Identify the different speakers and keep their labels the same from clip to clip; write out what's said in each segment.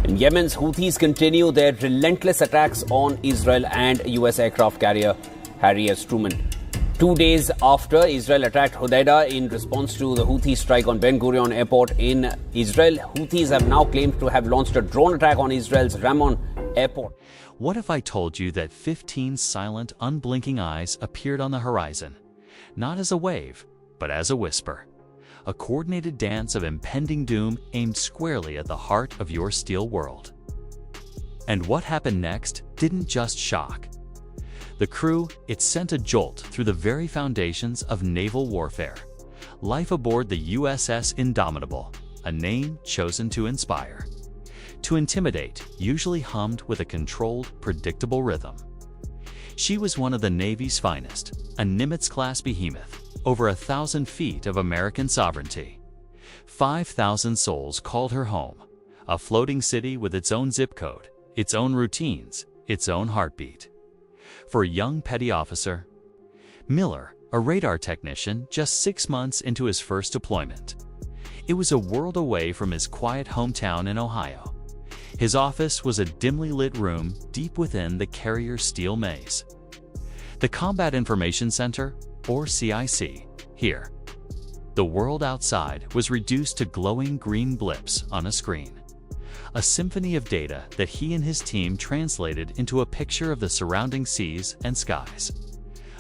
Speaker 1: In Yemen's Houthis continue their relentless attacks on Israel and US aircraft carrier Harry S. Truman. 2 days after Israel attacked Hodeidah in response to the Houthi strike on Ben Gurion Airport in Israel, Houthis have now claimed to have launched a drone attack on Israel's Ramon Airport.
Speaker 2: What if I told you that 15 silent, unblinking eyes appeared on the horizon, not as a wave, but as a whisper? A coordinated dance of impending doom aimed squarely at the heart of your steel world. And what happened next didn't just shock. The crew, it sent a jolt through the very foundations of naval warfare. Life aboard the USS Indomitable, a name chosen to inspire. To intimidate, usually hummed with a controlled, predictable rhythm. She was one of the Navy's finest, a Nimitz-class behemoth, over 1,000 feet of American sovereignty. 5,000 souls called her home, a floating city with its own zip code, its own routines, its own heartbeat. For a young petty officer, Miller, a radar technician just 6 months into his first deployment. It was a world away from his quiet hometown in Ohio. His office was a dimly lit room deep within the carrier's steel maze. The Combat Information Center, or CIC, here. The world outside was reduced to glowing green blips on a screen. A symphony of data that he and his team translated into a picture of the surrounding seas and skies.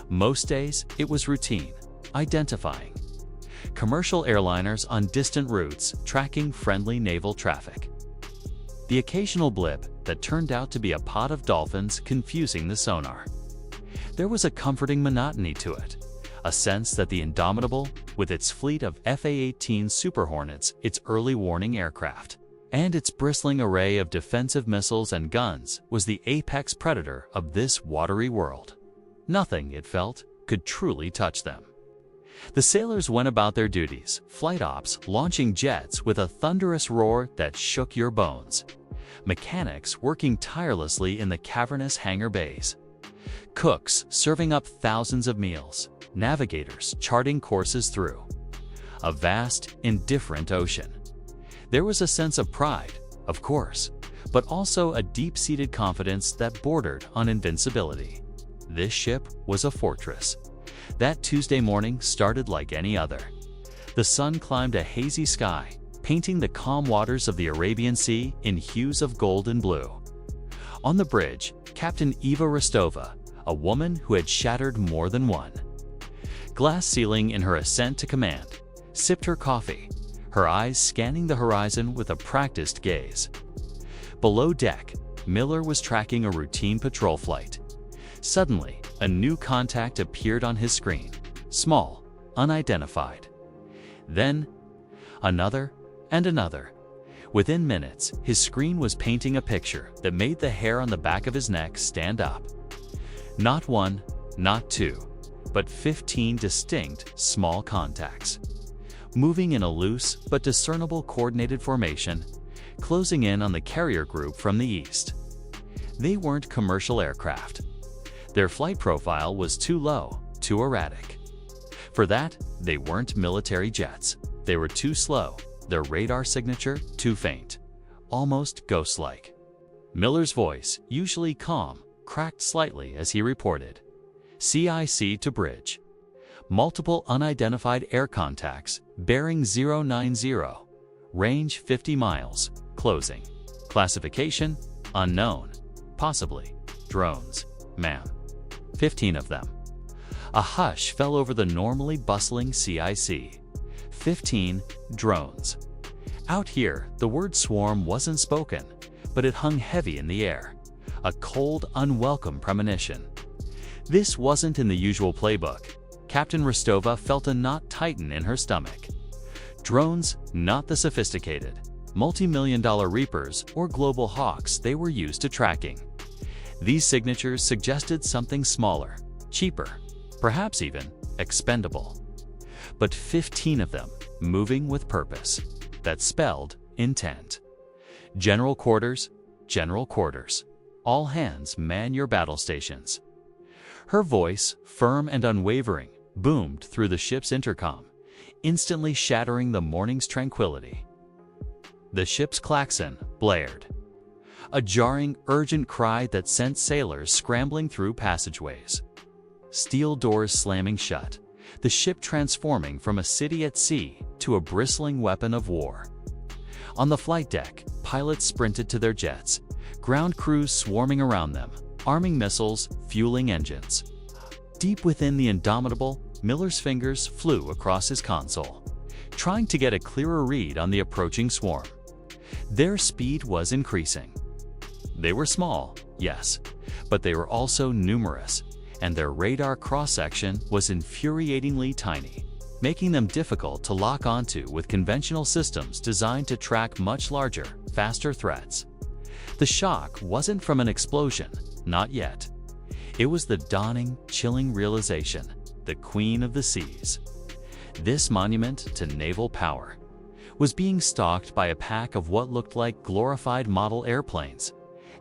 Speaker 2: Most days, it was routine, identifying. Commercial airliners on distant routes tracking friendly naval traffic. The occasional blip that turned out to be a pod of dolphins confusing the sonar. There was a comforting monotony to it, a sense that the Indomitable, with its fleet of FA-18 Super Hornets, its early warning aircraft, and its bristling array of defensive missiles and guns, was the apex predator of this watery world. Nothing, it felt, could truly touch them. The sailors went about their duties, flight ops, launching jets with a thunderous roar that shook your bones. Mechanics working tirelessly in the cavernous hangar bays. Cooks serving up thousands of meals. Navigators charting courses through. A vast, indifferent ocean. There was a sense of pride, of course, but also a deep-seated confidence that bordered on invincibility. This ship was a fortress. That Tuesday morning started like any other. The sun climbed a hazy sky, painting the calm waters of the Arabian Sea in hues of gold and blue. On the bridge, Captain Eva Rostova, a woman who had shattered more than one. Glass ceiling in her ascent to command, sipped her coffee, her eyes scanning the horizon with a practiced gaze. Below deck, Miller was tracking a routine patrol flight. Suddenly, a new contact appeared on his screen, small, unidentified. Then, another and another. Within minutes, his screen was painting a picture that made the hair on the back of his neck stand up. Not one, not two, but 15 distinct, small contacts. Moving in a loose but discernible coordinated formation, closing in on the carrier group from the east. They weren't commercial aircraft. Their flight profile was too low, too erratic. For that, they weren't military jets. They were too slow, their radar signature too faint, almost ghost-like. Miller's voice, usually calm, cracked slightly as he reported. CIC to bridge. Multiple unidentified air contacts, bearing 090. Range 50 miles, closing. Classification, unknown. Possibly, drones, ma'am. 15 of them. A hush fell over the normally bustling CIC. 15 drones. Out here, the word swarm wasn't spoken, but it hung heavy in the air. A cold, unwelcome premonition. This wasn't in the usual playbook. Captain Rostova felt a knot tighten in her stomach. Drones, not the sophisticated, multi-million-dollar Reapers or global hawks they were used to tracking. These signatures suggested something smaller, cheaper, perhaps even expendable. But 15 of them, moving with purpose. That spelled intent. General quarters, general quarters. All hands man your battle stations. Her voice, firm and unwavering, boomed through the ship's intercom, instantly shattering the morning's tranquility. The ship's klaxon blared. a jarring, urgent cry that sent sailors scrambling through passageways. Steel doors slamming shut, the ship transforming from a city at sea to a bristling weapon of war. On the flight deck, pilots sprinted to their jets, ground crews swarming around them, arming missiles, fueling engines. Deep within the Indomitable, Miller's fingers flew across his console, trying to get a clearer read on the approaching swarm. Their speed was increasing. They were small, yes, but they were also numerous, and their radar cross-section was infuriatingly tiny, making them difficult to lock onto with conventional systems designed to track much larger, faster threats. The shock wasn't from an explosion, not yet. It was the dawning, chilling realization, the Queen of the Seas. This monument to naval power was being stalked by a pack of what looked like glorified model airplanes,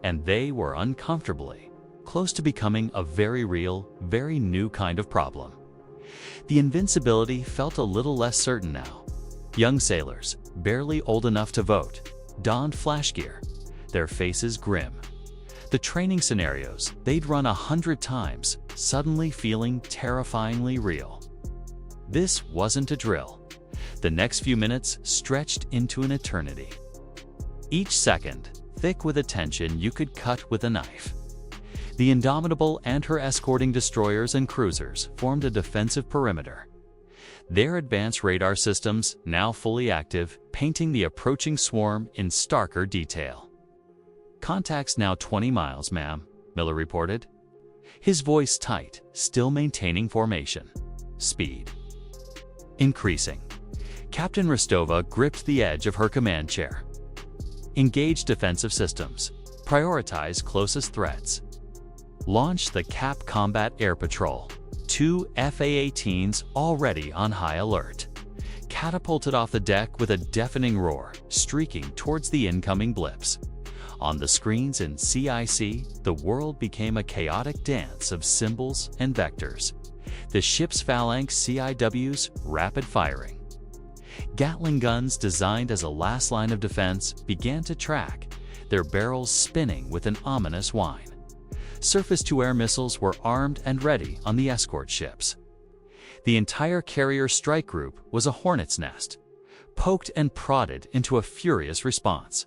Speaker 2: and they were uncomfortably close to becoming a very real, very new kind of problem. The invincibility felt a little less certain now. Young sailors, barely old enough to vote, donned flash gear, their faces grim. The training scenarios they'd run 100 times, suddenly feeling terrifyingly real. This wasn't a drill. The next few minutes stretched into an eternity. Each second, thick with a tension you could cut with a knife. The Indomitable and her escorting destroyers and cruisers formed a defensive perimeter. Their advanced radar systems, now fully active, painting the approaching swarm in starker detail. "Contact's now 20 miles, ma'am," Miller reported. His voice tight, still maintaining formation. Speed increasing. Captain Rostova gripped the edge of her command chair. Engage defensive systems. Prioritize closest threats. Launch the CAP Combat Air Patrol. 2 FA-18s already on high alert. Catapulted off the deck with a deafening roar, streaking towards the incoming blips. On the screens in CIC, the world became a chaotic dance of symbols and vectors. The ship's phalanx CIWs rapid firing. Gatling guns designed as a last line of defense began to track, their barrels spinning with an ominous whine. Surface-to-air missiles were armed and ready on the escort ships. The entire carrier strike group was a hornet's nest, poked and prodded into a furious response.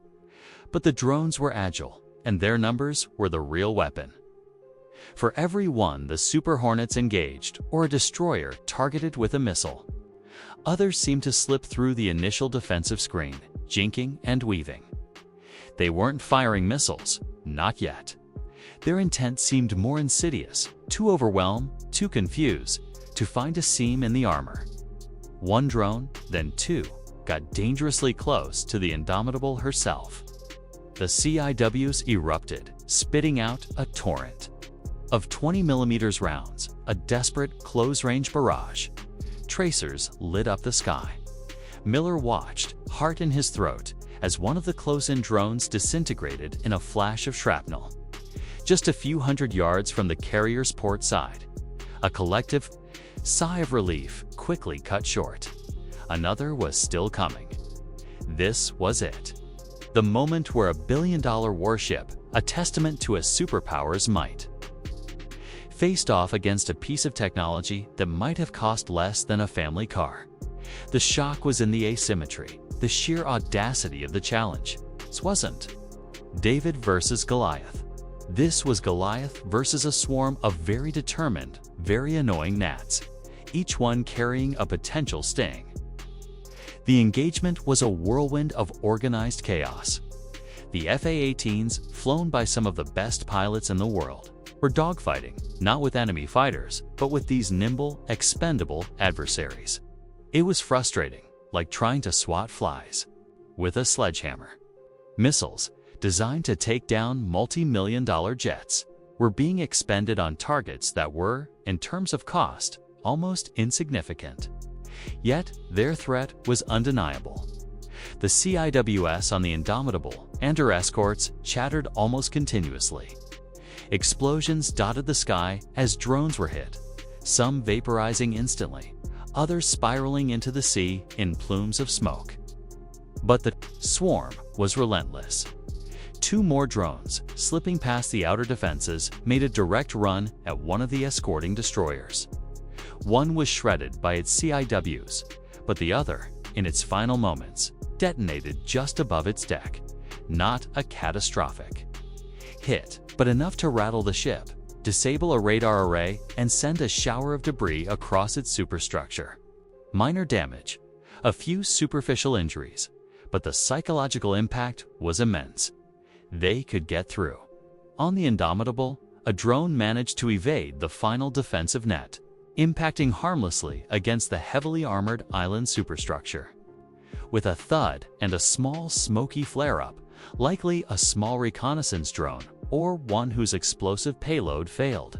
Speaker 2: But the drones were agile, and their numbers were the real weapon. For every one the Super Hornets engaged, or a destroyer targeted with a missile, others seemed to slip through the initial defensive screen, jinking and weaving. They weren't firing missiles, not yet. Their intent seemed more insidious, to overwhelm, to confuse, to find a seam in the armor. One drone, then two, got dangerously close to the Indomitable herself. The CIWs erupted, spitting out a torrent of 20mm rounds, a desperate close-range barrage. Tracers lit up the sky. Miller watched, heart in his throat, as one of the close-in drones disintegrated in a flash of shrapnel. Just a few hundred yards from the carrier's port side. A collective sigh of relief quickly cut short. Another was still coming. This was it. The moment where a billion-dollar warship, a testament to a superpower's might, faced off against a piece of technology that might have cost less than a family car. The shock was in the asymmetry, the sheer audacity of the challenge. This wasn't David versus Goliath. This was Goliath versus a swarm of very determined, very annoying gnats, each one carrying a potential sting. The engagement was a whirlwind of organized chaos. The FA-18s, flown by some of the best pilots in the world, were dogfighting, not with enemy fighters, but with these nimble, expendable adversaries. It was frustrating, like trying to swat flies with a sledgehammer. Missiles, designed to take down multi-million-dollar jets, were being expended on targets that were, in terms of cost, almost insignificant. Yet, their threat was undeniable. The CIWS on the Indomitable and her escorts chattered almost continuously. Explosions dotted the sky as drones were hit, some vaporizing instantly, others spiraling into the sea in plumes of smoke. But the swarm was relentless. 2 more drones, slipping past the outer defenses, made a direct run at one of the escorting destroyers. One was shredded by its CIWs, but the other, in its final moments, detonated just above its deck. Not a catastrophic hit, but enough to rattle the ship, disable a radar array, and send a shower of debris across its superstructure. Minor damage, a few superficial injuries, but the psychological impact was immense. They could get through. On the Indomitable, a drone managed to evade the final defensive net, impacting harmlessly against the heavily armored island superstructure. With a thud and a small smoky flare-up, likely a small reconnaissance drone or one whose explosive payload failed.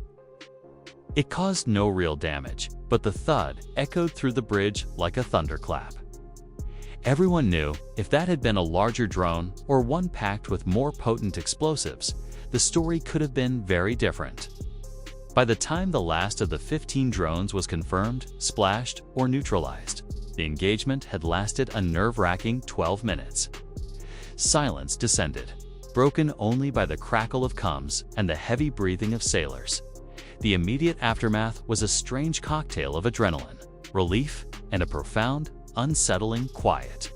Speaker 2: It caused no real damage, but the thud echoed through the bridge like a thunderclap. Everyone knew if that had been a larger drone or one packed with more potent explosives, the story could have been very different. By the time the last of the 15 drones was confirmed, splashed, or neutralized, the engagement had lasted a nerve-wracking 12 minutes. Silence descended, broken only by the crackle of comms and the heavy breathing of sailors. The immediate aftermath was a strange cocktail of adrenaline, relief, and a profound, unsettling quiet.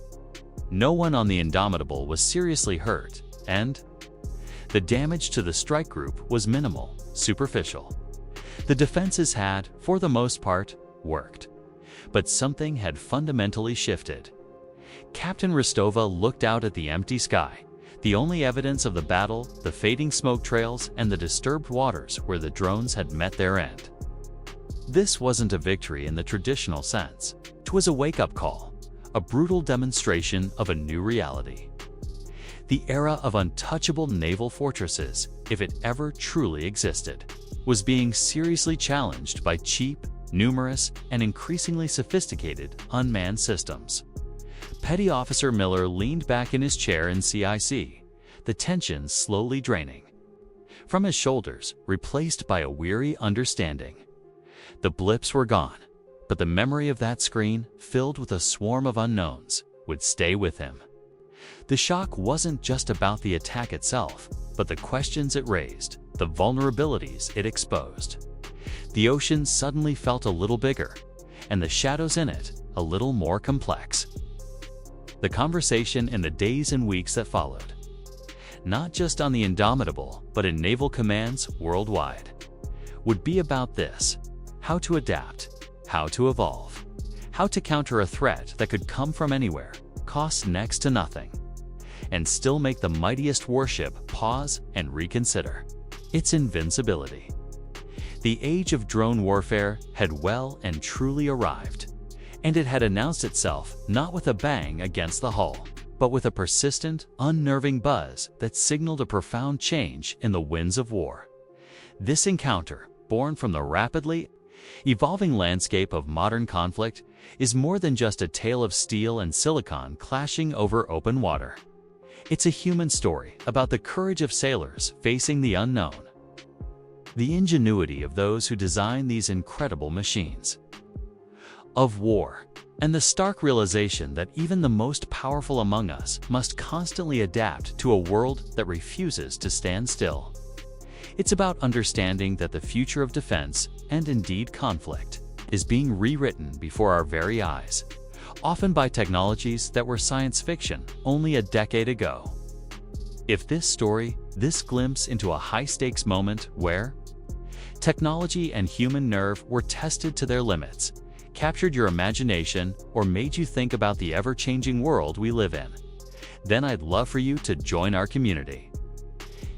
Speaker 2: No one on the Indomitable was seriously hurt, and the damage to the strike group was minimal, superficial. The defenses had, for the most part, worked. But something had fundamentally shifted. Captain Rostova looked out at the empty sky, the only evidence of the battle, the fading smoke trails, and the disturbed waters where the drones had met their end. This wasn't a victory in the traditional sense. It was a wake-up call, a brutal demonstration of a new reality. The era of untouchable naval fortresses, if it ever truly existed, was being seriously challenged by cheap, numerous, and increasingly sophisticated unmanned systems. Petty Officer Miller leaned back in his chair in CIC, the tension slowly draining from his shoulders, replaced by a weary understanding. The blips were gone, but the memory of that screen, filled with a swarm of unknowns, would stay with him. The shock wasn't just about the attack itself, but the questions it raised, the vulnerabilities it exposed. The ocean suddenly felt a little bigger, and the shadows in it a little more complex. The conversation in the days and weeks that followed, not just on the Indomitable, but in naval commands worldwide, would be about this: how to adapt, how to evolve, how to counter a threat that could come from anywhere, cost next to nothing, and still make the mightiest warship pause and reconsider its invincibility. The age of drone warfare had well and truly arrived, and it had announced itself not with a bang against the hull, but with a persistent, unnerving buzz that signaled a profound change in the winds of war. This encounter, born from the rapidly evolving landscape of modern conflict, is more than just a tale of steel and silicon clashing over open water. It's a human story about the courage of sailors facing the unknown, the ingenuity of those who design these incredible machines of war, and the stark realization that even the most powerful among us must constantly adapt to a world that refuses to stand still. It's about understanding that the future of defense, and indeed conflict, is being rewritten before our very eyes, often by technologies that were science fiction only a decade ago. If this story, this glimpse into a high-stakes moment where technology and human nerve were tested to their limits, captured your imagination, or made you think about the ever-changing world we live in, then I'd love for you to join our community.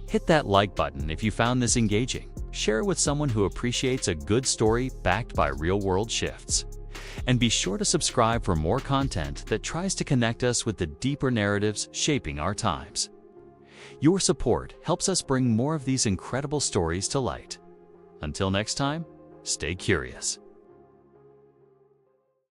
Speaker 2: Hit that like button if you found this engaging. Share it with someone who appreciates a good story backed by real-world shifts. And be sure to subscribe for more content that tries to connect us with the deeper narratives shaping our times. Your support helps us bring more of these incredible stories to light. Until next time, stay curious.